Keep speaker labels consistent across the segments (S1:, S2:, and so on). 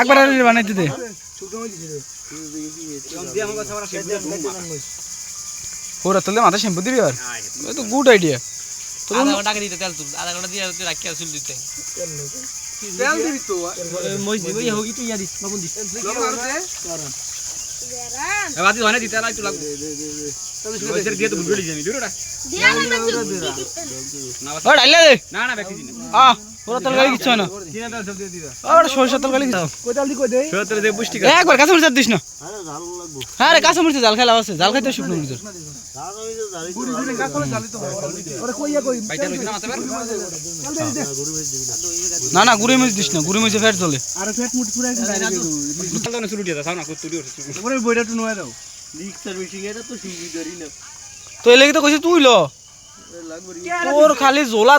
S1: একবার বানাইতে দে পুরা তুললে মাথা শ্যাম্পু দিবি আর তো গুড আইডিয়া
S2: আধা ঘন্টা আগে দিতে তেল তুল আধা ঘন্টা দিয়ে রাখি আর চুল দিতে
S3: তেল দিবি তো
S2: মই দিবই হোগি তুই ইয়া দিস বাবুন দিস
S3: লবণ দে
S2: এবারে দিতে হয় দিতে আর একটু লাগবে ওই স্যার দিয়ে তো বুড়ি যাবি দূরটা
S1: ও ডাইলে দে
S2: না না ব্যক্তি দিন
S1: আ পুরা তরকারি কিছু না
S2: কিনা তেল সব দিয়ে দিবা
S1: আর সরষে তরকারি কিছু
S3: কই তেল দি কই দে
S2: সব তেল দিয়ে পুষ্টি
S1: একবার কাঁচা মরিচ দিস না হ্যাঁ রে কাঁচা মরিচ জাল খাইলা আছে জাল খাইতে শুকনো মরিচ
S3: গুড়ি দিলে কাঁচা জালি তো ওরে কইয়া কই
S2: বাইটা লইছ না মাথাবার
S1: না না গুড়ি মরিচ দিস না গুড়ি মরিচে ফেট চলে
S3: আর ফেট মুট পুরা একদম ডাইরেক্ট
S2: তেল দাও না শুরু দিয়ে দাও না কত তুলি
S3: ওরে বইটা টু নয় দাও লিক সার্ভিসিং এটা তো শিখি ধরি না
S1: তো এলে কি তো কইছিস তুই ল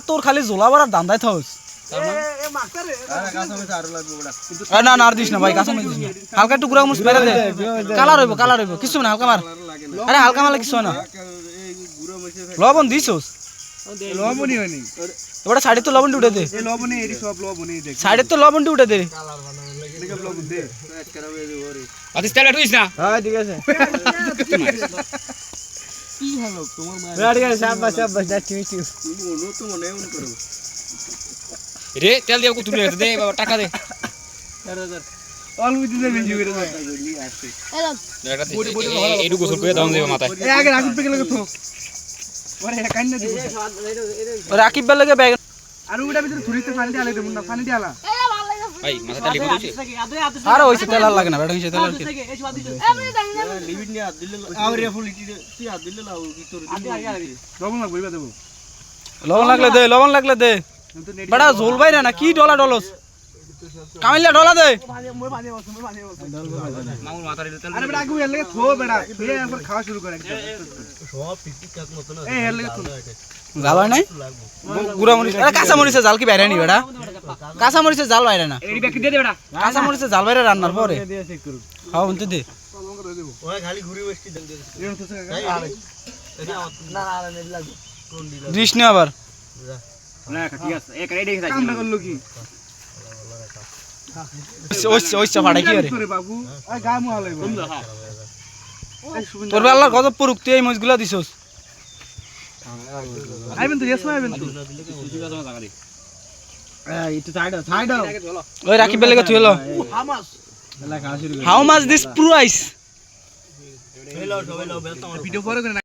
S1: তোর খালি জোলা বাড়ার দান্দাই থাকস
S3: এ মাস্টার আরে কাঁচা মরিচ আরো লাগবে বড়া
S1: না না আর দিস না ভাই কাঁচা মরিচ দিস না হালকা একটু গুঁড়া মরিচ মেরে দে কালার হইব কিছু না হালকা মার আরে হালকা মারলে কিছু হয় না
S3: এই গুড়ো মরিচে
S1: লবণ দিছস
S3: লবণই হয়নি
S1: ওটা সাইডে তো লবণটা উঠে দে
S3: এই লবণে এরি সব লবণই দেখ
S1: সাইডে তো লবণটা উঠে দে
S3: দেখে লবণ দে এক খারাপ হয়ে যাবে ওরে
S2: আদিস তেল তুইছ না
S1: হ্যাঁ ঠিক আছে
S3: কি হলো তোমার মা
S1: ঠিক আছে শাবাশ ডাচ্ছি মিষ্টি
S3: তুমি মনে তো মনে মনে করো
S2: রে তেল দিয়ে কত তুলি দে বাবা টাকা দে
S3: 4000 অল উইথ দে বেশি করে দাও আসছে
S2: এইটু গোসল করে দাও দেবা মাথায়
S3: এই আগে রাখি পেকে লাগে তো ওরে এটা কান্না দিব
S1: রাকিব বের লাগে ব্যাগ
S3: আর ওটা ভিতরে থুরিতে পানি দিয়ে আলাই দেব না পানি দিয়ে আলা
S2: ভাই মাথাটা লিখে দিছি
S1: আর হইছে তেল আর লাগে না বেটা হইছে তেল আর কি
S3: লিমিট নিয়ে হাত দিলে আউরে ফুল তুই হাত দিলে লাও ভিতরে লবণ লাগবে ইবা দেব
S1: লবণ লাগলে দে বেটা ঝোল বাইরে না কি ডলা ডলস কামিলা ডলা দে
S2: মামুর মাথার তেল
S3: আরে বেটা আগে এর লাগে থো বেটা ফিরে একবার খাওয়া শুরু করে একদম সব পিটি কাক মত না এই এর লাগে থো
S1: জাল হয় নাই গুড়া মরিচ আরে কাঁচা মরিচের জাল কি বাইরে নি বেটা কাঁচা মরিচের জাল বাইরে না
S2: এই ব্যক্তি দিয়ে দে বেটা
S1: কাঁচা মরিচের জাল বাইরে রান্নার পরে খাও বলতে দে
S3: ওই খালি ঘুরি বসকি দেন দে এরকম তো না না না লাগবে কোন দিলা
S1: দিস না আবার
S2: না ঠিক আছে এক রেডি হয়ে
S3: কামটা করলো কি
S1: ওই ফাড়া কি আরে
S3: করে বাবু ওই গা মু হালাইবো
S1: তোর আল্লাহর গজব পড়ুক তুই এই মরিচগুলা দিছস
S3: আইবেন তো ইয়েস আইবেন তো এই একটু সাইড
S1: ওই রাকিব বের লাগে তুই এলো
S3: Hamas
S1: how much this price
S3: hello সবাই লো বেলতা ভিডিও করে